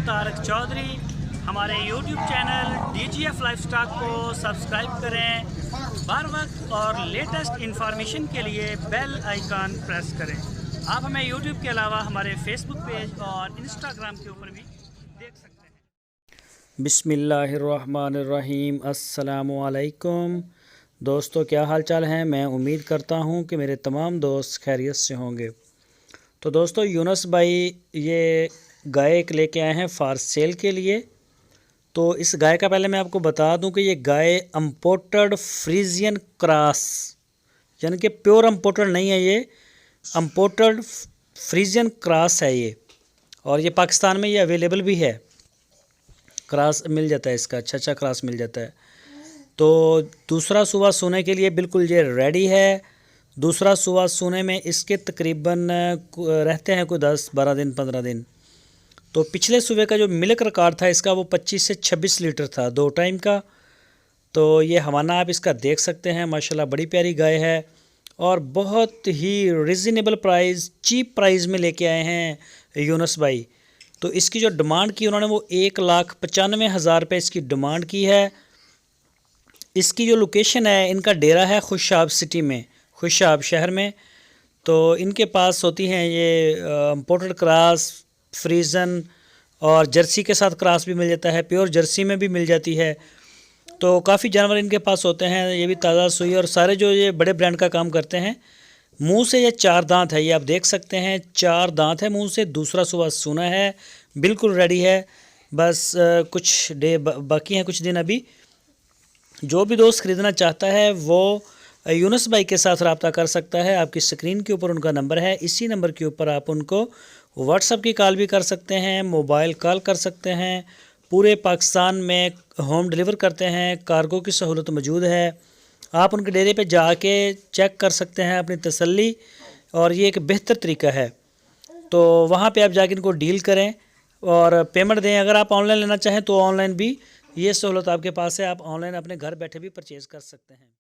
तारक चौधरी। हमारे YouTube channel DGF lifestyle को subscribe करें। हर वक्त और लेटेस्ट इंफॉर्मेशन के लिए बेल आइकन प्रेस करें। आप हमें YouTube के अलावा हमारे Facebook पेज और Instagram के ऊपर भी देख सकते हैं। बिस्मिल्लाहिर्रहमानिर्रहीम। अस्सलामु अलैकुम दोस्तों, क्या हाल चाल हैं। मैं उम्मीद करता हूं कि मेरे तमाम दोस्त खैरियत से होंगे। तो दोस्तों, यूनुस भाई ये गाय एक लेके आए हैं फॉर सेल के लिए। तो इस गाय का पहले मैं आपको बता दूं कि ये गाय इम्पोर्टेड फ्रीजियन क्रॉस, यानी कि प्योर इम्पोर्टेड नहीं है, ये इम्पोर्टेड फ्रीजियन क्रॉस है ये। और ये पाकिस्तान में ये अवेलेबल भी है, क्रॉस मिल जाता है इसका, अच्छा क्रॉस मिल जाता है। तो दूसरा सुबह सोने के लिए बिल्कुल ये रेडी है। दूसरा सुबह सोने में इसके तकरीबन रहते हैं कोई 10-12 दिन 15 दिन। तो पिछले सुबह का जो मिल्क रिकॉर्ड था इसका वो 25 से 26 लीटर था 2 टाइम का। तो ये हवाना आप इसका देख सकते हैं, माशाल्लाह बड़ी प्यारी गाय है और बहुत ही रिजनेबल प्राइस, चीप प्राइस में लेके आए हैं यूनुस भाई। तो इसकी जो डिमांड की उन्होंने वो 1,95,000 रुपये इसकी डिमांड की है। इसकी जो लोकेशन है, इनका डेरा है खुशाब सिटी में, खुशाब शहर में। तो इनके पास होती हैं ये इम्पोर्टेड क्रॉस, फ्रीजन और जर्सी के साथ क्रॉस भी मिल जाता है, प्योर जर्सी में भी मिल जाती है। तो काफ़ी जानवर इनके पास होते हैं, ये भी ताज़ा सुई और सारे जो ये बड़े ब्रांड का काम करते हैं। मुंह से ये 4 दांत है, ये आप देख सकते हैं 4 दांत है मुंह से। दूसरा सुबह सूना है, बिल्कुल रेडी है। बस कुछ डे बाकी हैं, कुछ दिन अभी। जो भी दोस्त ख़रीदना चाहता है वो यूनुस भाई के साथ रब्ता कर सकता है। आपकी स्क्रीन के ऊपर उनका नंबर है, इसी नंबर के ऊपर आप उनको व्हाट्सएप की कॉल भी कर सकते हैं, मोबाइल कॉल कर सकते हैं। पूरे पाकिस्तान में होम डिलीवर करते हैं, कार्गो की सहूलत मौजूद है। आप उनके डेरे पे जाके चेक कर सकते हैं अपनी तसल्ली, और ये एक बेहतर तरीका है। तो वहाँ पे आप जाके इनको डील करें और पेमेंट दें। अगर आप ऑनलाइन लेना चाहें तो ऑनलाइन भी ये सहूलत आपके पास है, आप ऑनलाइन अपने घर बैठे भी परचेज़ कर सकते हैं।